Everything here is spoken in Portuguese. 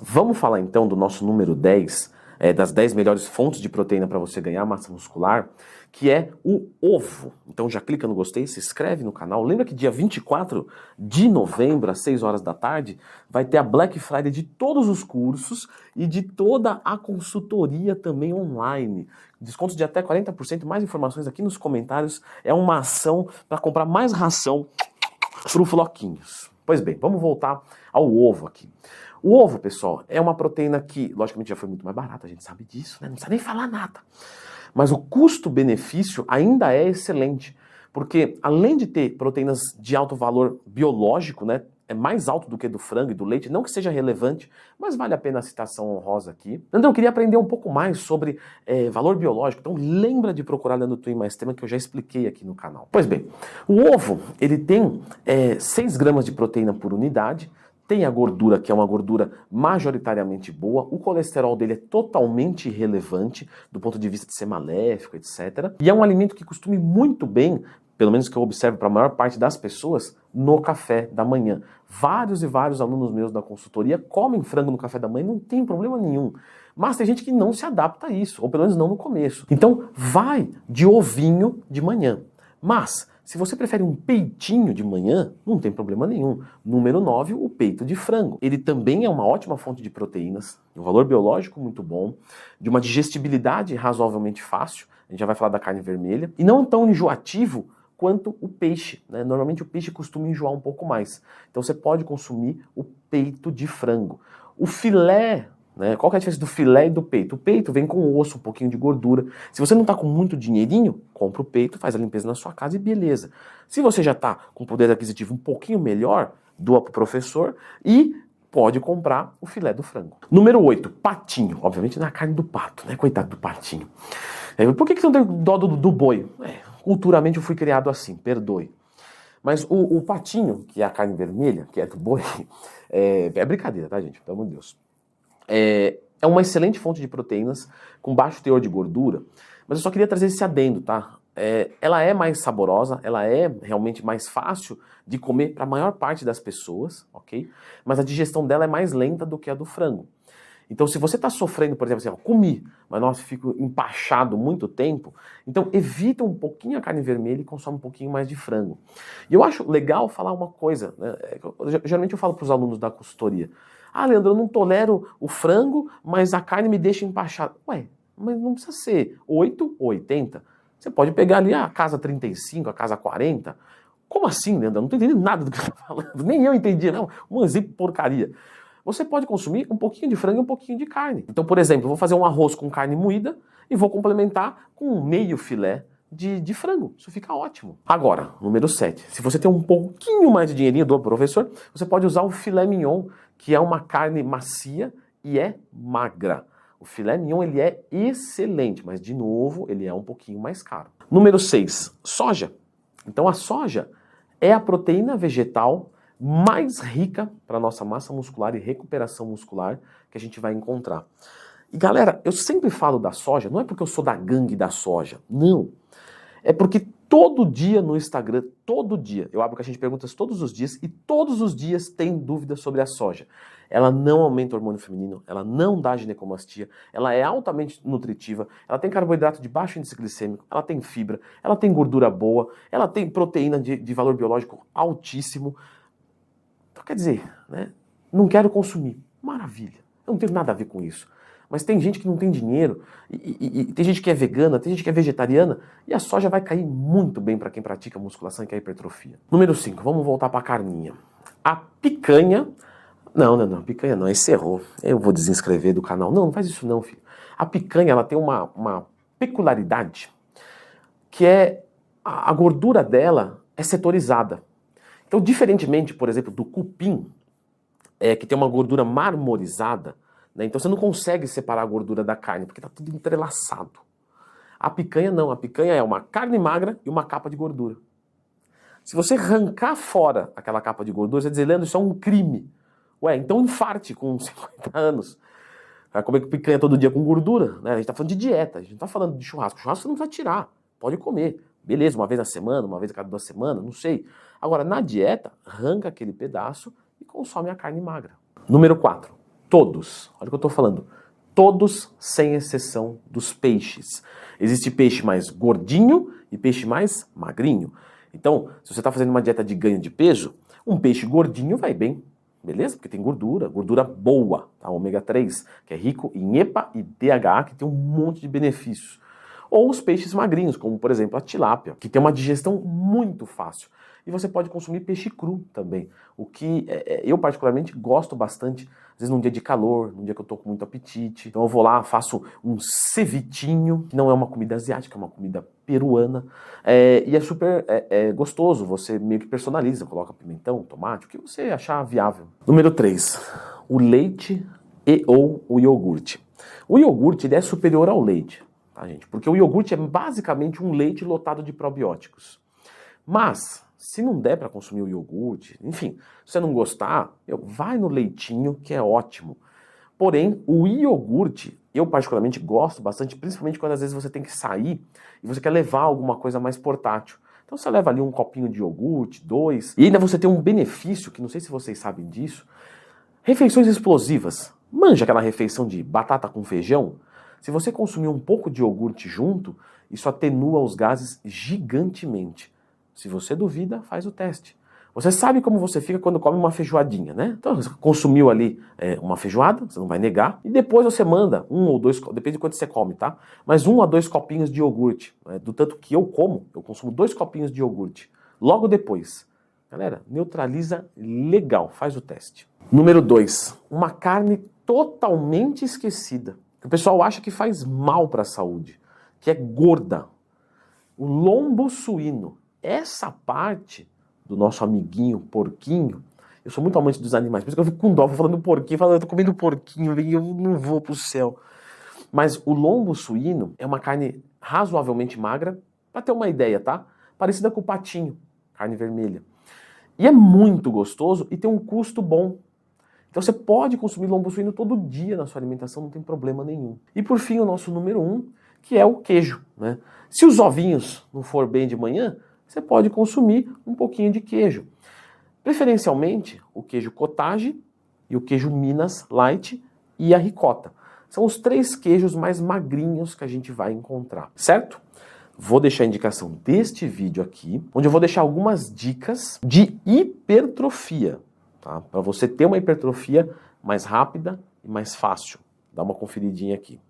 Vamos falar então do nosso número 10, das 10 melhores fontes de proteína para você ganhar massa muscular, que é o ovo. Então já clica no gostei, se inscreve no canal. Lembra que dia 24 de novembro, às 6 horas da tarde, vai ter a Black Friday de todos os cursos e de toda a consultoria também online. Descontos de até 40%, mais informações aqui nos comentários. É uma ação para comprar mais ração para o Floquinhos. Pois bem, vamos voltar ao ovo aqui. O ovo, pessoal, é uma proteína que, logicamente, já foi muito mais barata, a gente sabe disso, né? Não precisa nem falar nada. Mas o custo-benefício ainda é excelente, porque além de ter proteínas de alto valor biológico, né? É mais alto do que do frango e do leite, não que seja relevante, mas vale a pena a citação honrosa aqui. Então eu queria aprender um pouco mais sobre valor biológico, então lembra de procurar lá no Twin Mais Tema que eu já expliquei aqui no canal. Pois bem, o ovo, ele tem 6 gramas de proteína por unidade, tem a gordura, que é uma gordura majoritariamente boa, o colesterol dele é totalmente irrelevante do ponto de vista de ser maléfico, etc. E é um alimento que costuma ir muito bem, pelo menos que eu observo para a maior parte das pessoas, no café da manhã. Vários e vários alunos meus da consultoria comem frango no café da manhã, não tem problema nenhum. Mas tem gente que não se adapta a isso, ou pelo menos não no começo. Então vai de ovinho de manhã. Mas se você prefere um peitinho de manhã, não tem problema nenhum. Número 9, o peito de frango. Ele também é uma ótima fonte de proteínas, um valor biológico muito bom, de uma digestibilidade razoavelmente fácil, a gente já vai falar da carne vermelha, e não tão enjoativo quanto o peixe, né? Normalmente o peixe costuma enjoar um pouco mais. Então você pode consumir o peito de frango. O filé, né? Qual que é a diferença do filé e do peito? O peito vem com osso, um pouquinho de gordura. Se você não está com muito dinheirinho, compra o peito, faz a limpeza na sua casa e beleza. Se você já está com poder aquisitivo um pouquinho melhor, doa para o professor e pode comprar o filé do frango. Número 8, patinho. Obviamente não é a carne do pato, né? Coitado do patinho. Por que você não tem dó do boi? Culturalmente eu fui criado assim, perdoe. Mas o patinho, que é a carne vermelha, que é do boi, é brincadeira, tá, gente? Pelo amor de Deus. É uma excelente fonte de proteínas, com baixo teor de gordura, mas eu só queria trazer esse adendo, tá? Ela é mais saborosa, ela é realmente mais fácil de comer para a maior parte das pessoas, ok? Mas a digestão dela é mais lenta do que a do frango. Então, se você está sofrendo, por exemplo, assim, comi, mas nossa, fico empachado muito tempo, então evita um pouquinho a carne vermelha e consome um pouquinho mais de frango. E eu acho legal falar uma coisa, né? Geralmente eu falo para os alunos da consultoria, Leandro, eu não tolero o frango, mas a carne me deixa empachado. Ué, mas não precisa ser 8 ou 80. Você pode pegar ali a casa 35, a casa 40. Como assim, Leandro? Eu não estou entendendo nada do que você está falando. Nem eu entendi, não. Um exemplo de porcaria. Você pode consumir um pouquinho de frango e um pouquinho de carne. Então, por exemplo, eu vou fazer um arroz com carne moída e vou complementar com meio filé de frango. Isso fica ótimo. Agora, número 7. Se você tem um pouquinho mais de dinheirinho do professor, você pode usar o filé mignon, que é uma carne macia e é magra. O filé mignon ele é excelente, mas de novo ele é um pouquinho mais caro. Número 6. Soja. Então a soja é a proteína vegetal mais rica para nossa massa muscular e recuperação muscular que a gente vai encontrar. E galera, eu sempre falo da soja, não é porque eu sou da gangue da soja, não. É porque todo dia no Instagram, todo dia, eu abro caixinha de perguntas todos os dias e todos os dias tem dúvidas sobre a soja. Ela não aumenta o hormônio feminino, ela não dá ginecomastia, ela é altamente nutritiva, ela tem carboidrato de baixo índice glicêmico, ela tem fibra, ela tem gordura boa, ela tem proteína de valor biológico altíssimo. Então quer dizer, né, não quero consumir. Maravilha, eu não tenho nada a ver com isso. Mas tem gente que não tem dinheiro, e tem gente que é vegana, tem gente que é vegetariana, e a soja vai cair muito bem para quem pratica musculação e quer hipertrofia. Número 5, vamos voltar para a carninha. A picanha... Não, picanha não, esse errou. Eu vou desinscrever do canal. Não faz isso não, filho. A picanha, ela tem uma peculiaridade, que é a gordura dela é setorizada. Então, diferentemente, por exemplo, do cupim, que tem uma gordura marmorizada, né? Então você não consegue separar a gordura da carne, porque está tudo entrelaçado. A picanha não, a picanha é uma carne magra e uma capa de gordura. Se você arrancar fora aquela capa de gordura, você diz, Leandro, isso é um crime. Ué, então infarte com 50 anos. Vai comer picanha todo dia com gordura, né? A gente está falando de dieta, a gente não está falando de churrasco. Churrasco você não precisa tirar, pode comer. Beleza, uma vez na semana, uma vez a cada 2 semanas, não sei. Agora, na dieta, arranca aquele pedaço e consome a carne magra. Número 4. Todos. Olha o que eu estou falando. Todos, sem exceção dos peixes. Existe peixe mais gordinho e peixe mais magrinho. Então, se você está fazendo uma dieta de ganho de peso, um peixe gordinho vai bem, beleza? Porque tem gordura, gordura boa, tá? Ômega 3, que é rico em EPA e DHA, que tem um monte de benefícios. Ou os peixes magrinhos, como por exemplo a tilápia, que tem uma digestão muito fácil. E você pode consumir peixe cru também, o que eu particularmente gosto bastante, às vezes num dia de calor, num dia que eu tô com muito apetite. Então eu vou lá, faço um cevitinho, que não é uma comida asiática, é uma comida peruana, e é super gostoso, você meio que personaliza, coloca pimentão, tomate, o que você achar viável. Número 3, o leite e ou o iogurte. O iogurte ele é superior ao leite, tá, gente? Porque o iogurte é basicamente um leite lotado de probióticos. Mas, se não der para consumir o iogurte, enfim, se você não gostar, vai no leitinho, que é ótimo. Porém, o iogurte, eu particularmente gosto bastante, principalmente quando às vezes você tem que sair e você quer levar alguma coisa mais portátil. Então você leva ali um copinho de iogurte, 2, e ainda você tem um benefício, que não sei se vocês sabem disso, refeições explosivas. Manja aquela refeição de batata com feijão? Se você consumir um pouco de iogurte junto, isso atenua os gases gigantemente. Se você duvida, faz o teste. Você sabe como você fica quando come uma feijoadinha, né? Então você consumiu ali uma feijoada, você não vai negar, e depois você manda 1 ou 2, depende de quanto você come, tá? Mas 1 a 2 copinhos de iogurte. Do tanto que eu como, eu consumo 2 copinhos de iogurte. Logo depois. Galera, neutraliza legal, faz o teste. Número 2, uma carne totalmente esquecida, que o pessoal acha que faz mal para a saúde, que é gorda. O lombo suíno. Essa parte do nosso amiguinho porquinho, eu sou muito amante dos animais, por isso que eu fico com dó, vou falando porquinho, falando, eu tô comendo porquinho, eu não vou pro céu. Mas o lombo suíno é uma carne razoavelmente magra, para ter uma ideia, tá? Parecida com o patinho, carne vermelha. E é muito gostoso e tem um custo bom. Então você pode consumir lombo suíno todo dia na sua alimentação, não tem problema nenhum. E por fim, o nosso número 1, que é o queijo, né? Se os ovinhos não for bem de manhã, você pode consumir um pouquinho de queijo. Preferencialmente, o queijo cottage e o queijo Minas Light e a ricota. São os 3 queijos mais magrinhos que a gente vai encontrar, certo? Vou deixar a indicação deste vídeo aqui, onde eu vou deixar algumas dicas de hipertrofia, tá? Para você ter uma hipertrofia mais rápida e mais fácil. Dá uma conferidinha aqui.